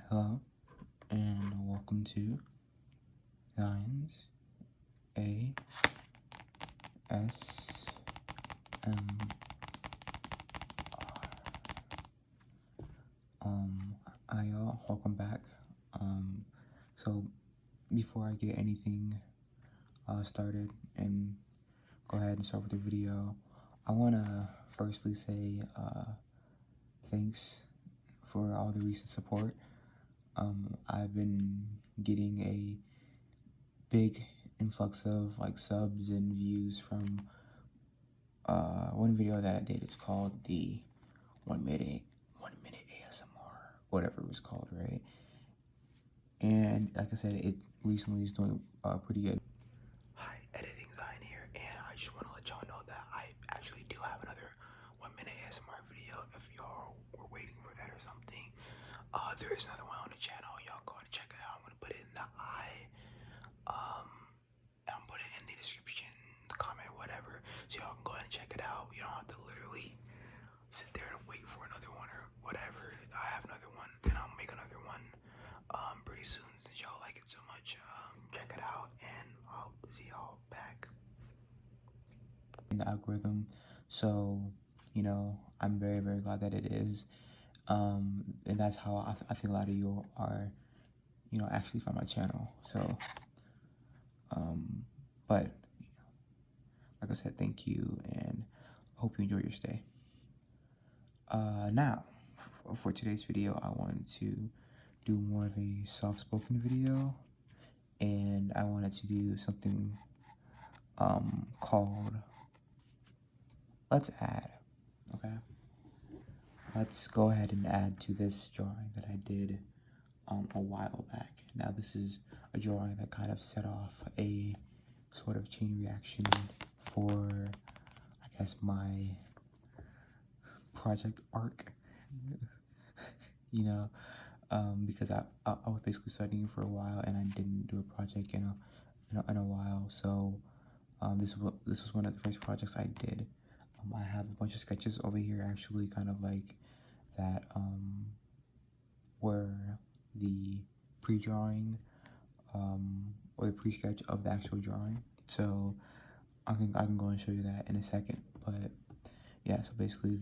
Hello, and welcome to Lines A S M Hi y'all, welcome back. So before I get anything started and go ahead and start with the video, I wanna firstly say thanks for all the recent support. I've been getting a big influx of subs and views from one video that I did. It's called the 1 minute ASMR, whatever it was called, right? And like I said, it recently is doing pretty good. Hi, Editing Zion here, and I just want to let y'all know that I actually do have another 1 minute ASMR video. If y'all were waiting for that or something, there is another one on the channel. Y'all go and check it out. I'm gonna put it in the I'll put it in the description, the comment, whatever, so y'all can go ahead and check it out. You don't have to literally sit there and wait for another one or whatever. I have another one, then I'll make another one pretty soon since y'all like it so much. Check it out, and I'll see y'all back in the algorithm. So, you know, I'm very, very glad that it is. And that's how I think a lot of you are, you know, actually find my channel. So, but like I said, thank you, and hope you enjoy your stay. Now, for today's video, I wanted to do more of a soft-spoken video, and I wanted to do something called Let's Add, okay? Let's go ahead and add to this drawing that I did a while back. Now, this is a drawing that kind of set off a sort of chain reaction for, I guess, my project arc, you know, because I was basically studying for a while and I didn't do a project in a while. So this was one of the first projects I did. I have a bunch of sketches over here, actually, kind of like that were the pre-drawing or the pre-sketch of the actual drawing. So I can go and show you that in a second. But yeah, so basically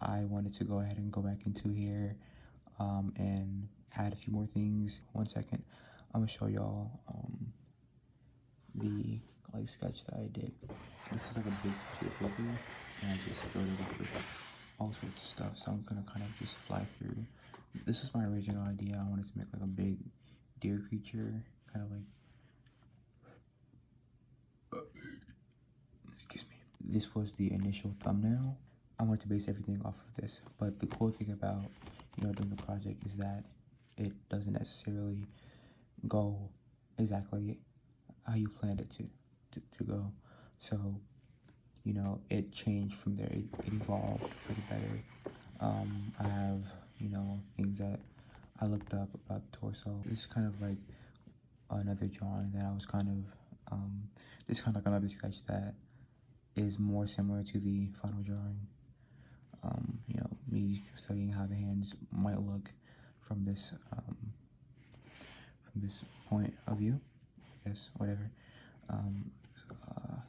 I wanted to go ahead and go back into here and add a few more things. 1 second, I'm gonna show y'all the sketch that I did. This is like a big sheet of paper, and I just filled it up with all sorts of stuff. So I'm gonna kind of just fly through. This was my original idea. I wanted to make like a big deer creature, kind of like, excuse me. This was the initial thumbnail. I wanted to base everything off of this, but the cool thing about, you know, doing the project is that it doesn't necessarily go exactly how you planned it to go. So, you know, it changed from there. It evolved pretty better. I have, you know, things that I looked up about the torso. This is kind of like another drawing that I was kind of, this is kind of like another sketch that is more similar to the final drawing. You know, me studying how the hands might look from this point of view. Yes, whatever.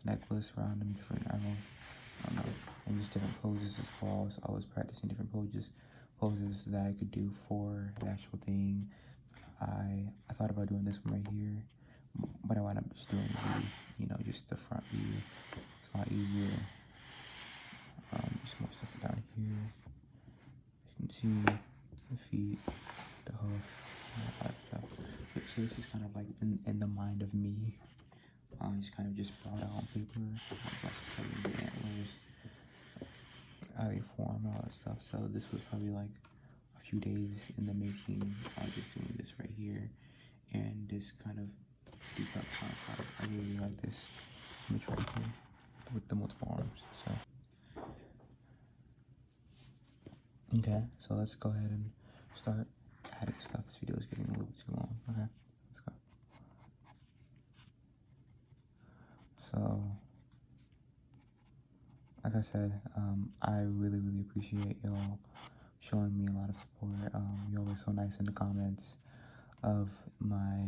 Necklace around them, different, I don't know, and just different poses as well. So I was practicing different poses that I could do for the actual thing. I thought about doing this one right here, but I wound up just doing the, you know, just the front view. It's a lot easier. Just more stuff down here. You can see the feet, the hoof, and all that stuff. So this is kind of like in the mind of me. Just kind of just brought out on paper, the antlers, how they form, and all that stuff. So this was probably like a few days in the making. Just doing this right here, and this kind of detailed product. I really like this image right here with the multiple arms. So okay, so let's go ahead and start adding stuff. This video is getting a little too long. Okay, let's go. So, like I said, I really, really appreciate y'all showing me a lot of support. You're always so nice in the comments of my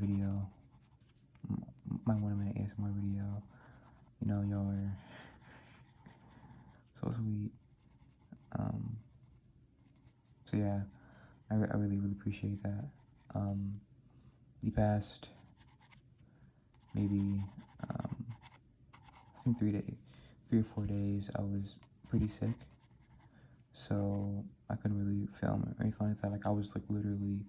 video, my 1-minute ASMR video. You know, y'all are so sweet. So yeah, I really appreciate that. The past maybe I think 3 or 4 days, I was pretty sick, so I couldn't really film or anything like that. Like I was like literally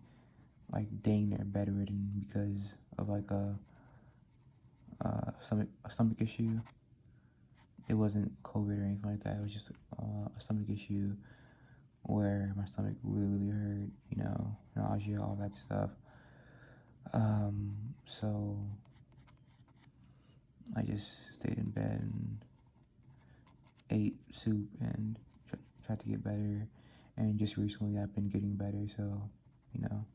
like dang near bedridden because of like a stomach issue. It wasn't COVID or anything like that. It was just a stomach issue where my stomach really hurt, you know, nausea, all that stuff. So I just stayed in bed and ate soup and tried to get better. And just recently I've been getting better, so, you know,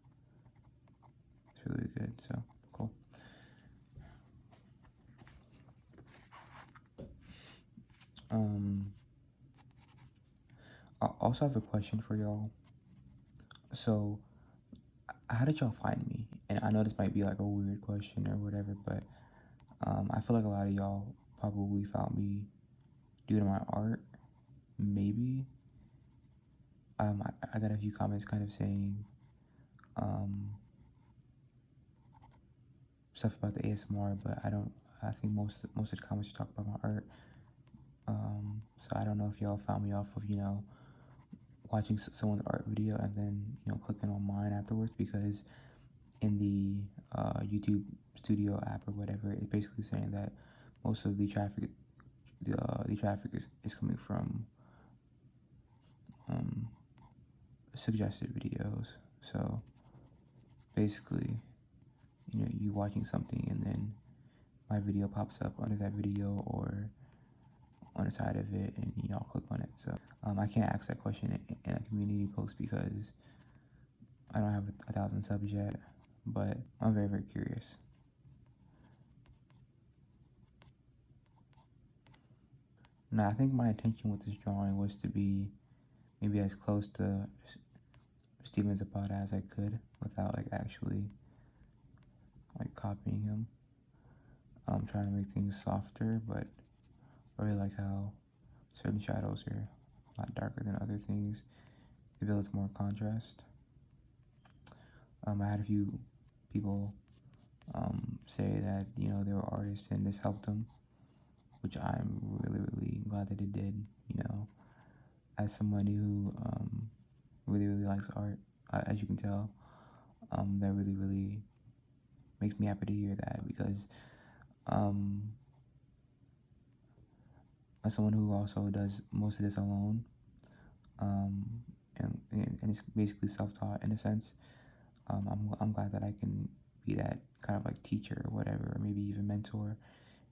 it's really good, so cool. I also have a question for y'all. So, how did y'all find me? And I know this might be like a weird question or whatever, but I feel like a lot of y'all probably found me due to my art, maybe. I got a few comments kind of saying stuff about the ASMR, but I think most of the comments talk about my art. So I don't know if y'all found me off of, you know, watching someone's art video and then, you know, clicking on mine afterwards, because in the YouTube Studio app or whatever, it's basically saying that most of the traffic is coming from suggested videos. So basically, you know, you watching something and then my video pops up under that video or on the side of it, and you know, click on it. So I can't ask that question in a community post because I don't have 1,000 subs yet, but I'm very curious. Now, I think my intention with this drawing was to be maybe as close to Steven Zapata as I could without like actually like copying him. I'm trying to make things softer, but I really like how certain shadows are a lot darker than other things. It builds more contrast. I had a few people say that, you know, they were artists and this helped them, which I'm really glad that it did. You know, as somebody who really likes art, as you can tell, that really makes me happy to hear that, because as someone who also does most of this alone, and it's basically self-taught in a sense, I'm glad that I can be that kind of like teacher or whatever, or maybe even mentor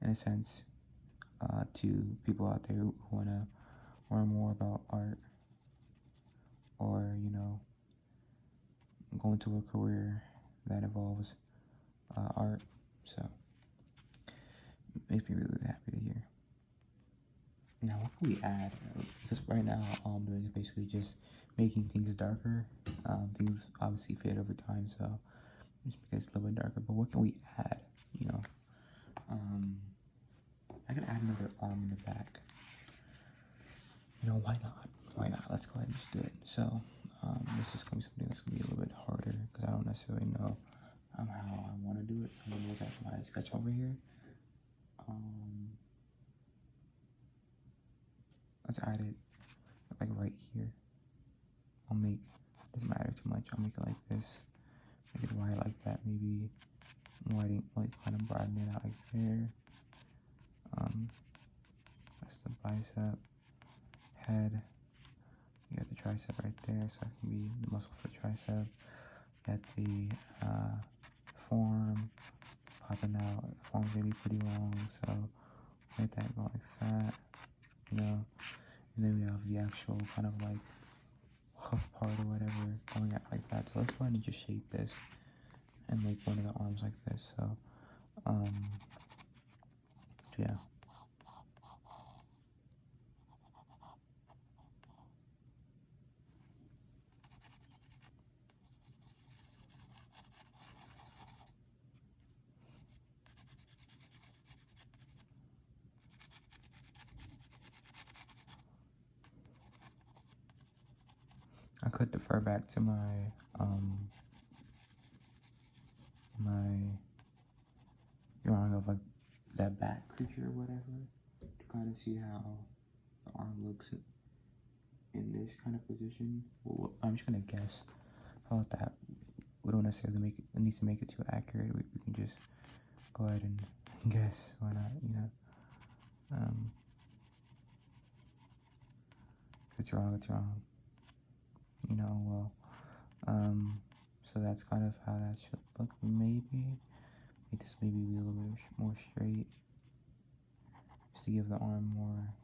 in a sense, to people out there who want to learn more about art, or, you know, go into a career that involves art. So it makes me really happy to hear. Now, what can we add? Because right now all I'm doing is basically just making things darker. Things obviously fade over time, so just because it's a little bit darker. But what can we add? You know, I can add another arm in the back. You know, why not? Why not? Let's go ahead and just do it. So this is gonna be something that's gonna be a little bit harder because I don't necessarily know how I want to do it. So I'm gonna look at my sketch over here. Let's add it like right here. I'll make, doesn't matter too much, I'll make it like this, make it white like that, maybe whiting, like kind of broaden it out like there. That's the bicep, head, you got the tricep right there, so that can be the muscle for the tricep. Got the form popping out, the form's gonna be pretty long, so let that go like that, you know. And then we have the actual kind of like hoof part or whatever going out like that. So let's go ahead and just shape this and make one of the arms like this. So yeah. I could defer back to my drawing of like that bat creature or whatever to kind of see how the arm looks in this kind of position. Well, I'm just gonna guess. How about that? We don't necessarily need to make it too accurate. We can just go ahead and guess. Why not? You know. If it's wrong, it's wrong. You know. Well. So that's kind of how that should look. Maybe make this maybe be a little bit more straight, just to give the arm more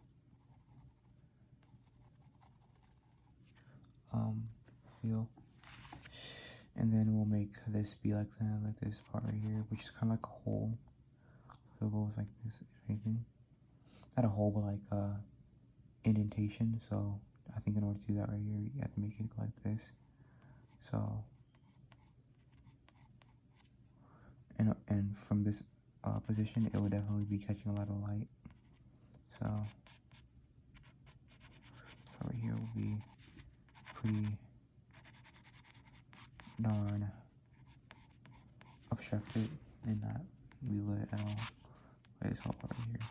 feel. And then we'll make this be like that, like this part right here, which is kind of like a hole. So it goes like this, if anything. Not a hole, but like a indentation. So I think in order to do that right here, you have to make it go like this. So, and from this position, it would definitely be catching a lot of light. So right here will be pretty darn obstructed and not be lit at all by this whole part right here.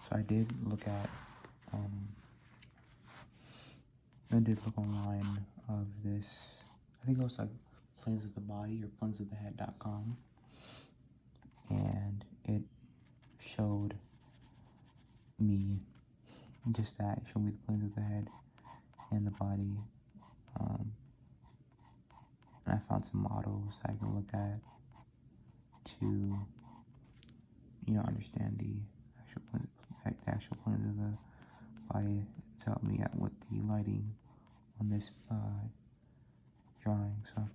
So I did look at online of this. I think it was like planes of the body or planesofthehead.com, and it showed me just that. It showed me the planes of the head and the body, and I found some models I can look at to, you know, understand the actual planes of the body to help me out with the lighting on this drawing. So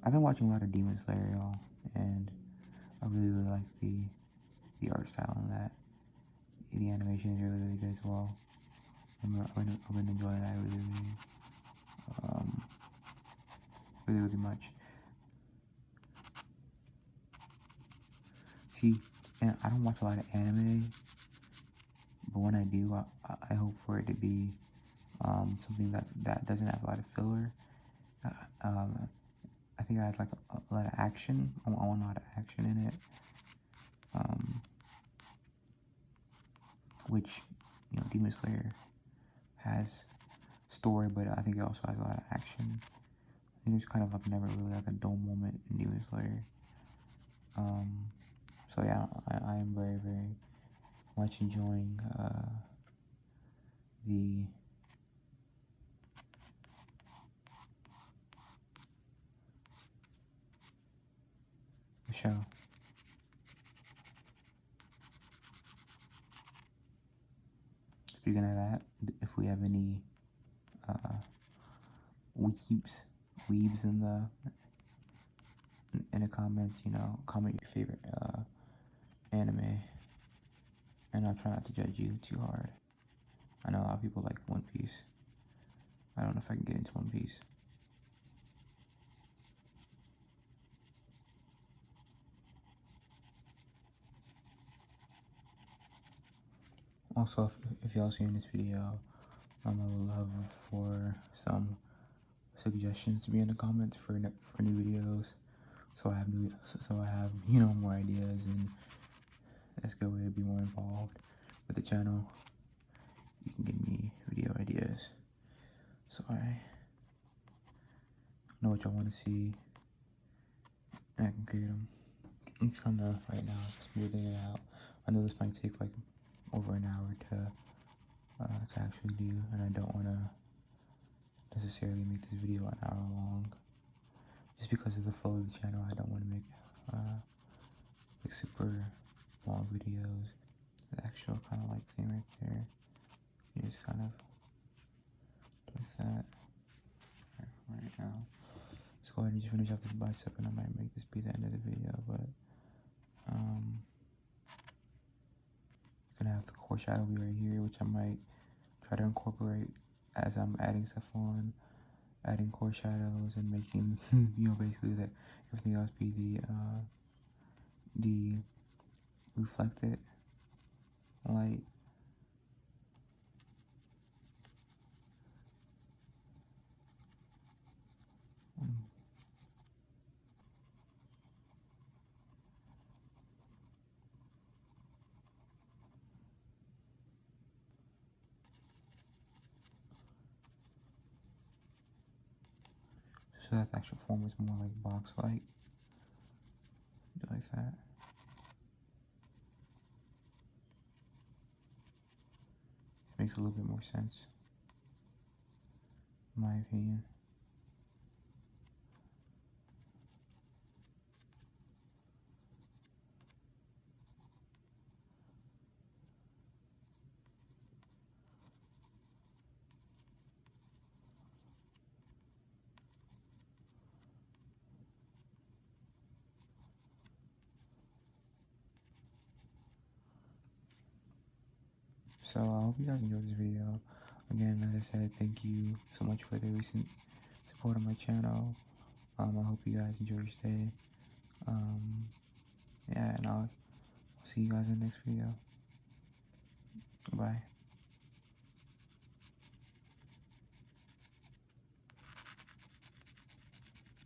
I've been watching a lot of Demon Slayer, y'all, and I really like the art style on that. The animation is really good as well. I've been enjoying that really much. See, and I don't watch a lot of anime, but when I do, I hope for it to be something that doesn't have a lot of filler. I think it has like a lot of action. I want a lot of action in it, which, you know, Demon Slayer has story, but I think it also has a lot of action. I think there's kind of like never really like a dull moment in Demon Slayer. So yeah, I am very much enjoying the show. Speaking of that, if we have any weebs in the comments, you know, comment your favorite anime, and I'll try not to judge you too hard. I know a lot of people like One Piece. I don't know if I can get into One Piece. Also, if y'all seeing this video, I would love for some suggestions to be in the comments for new videos, so I have you know, more ideas, and that's a good way to be more involved with the channel. You can give me video ideas, so I know what y'all want to see, and I can create them. I'm just kind of right now smoothing it out. I know this might take like over an hour to actually do, and I don't want to necessarily make this video an hour long, just because of the flow of the channel. I don't want to make like super long videos. The actual kind of like thing right there, you just kind of place that right now. Let's go ahead and just finish off this bicep, and I might make this be the end of the video, but gonna have the core shadow be right here, which I might try to incorporate as I'm adding stuff on, adding core shadows and making you know, basically that everything else be the reflected light. so that the actual form is more like box-like. Do like that. Makes a little bit more sense, in my opinion. So I hope you guys enjoyed this video. Again, as I said, thank you so much for the recent support on my channel. I hope you guys enjoy your stay. Yeah, and I'll see you guys in the next video. Goodbye.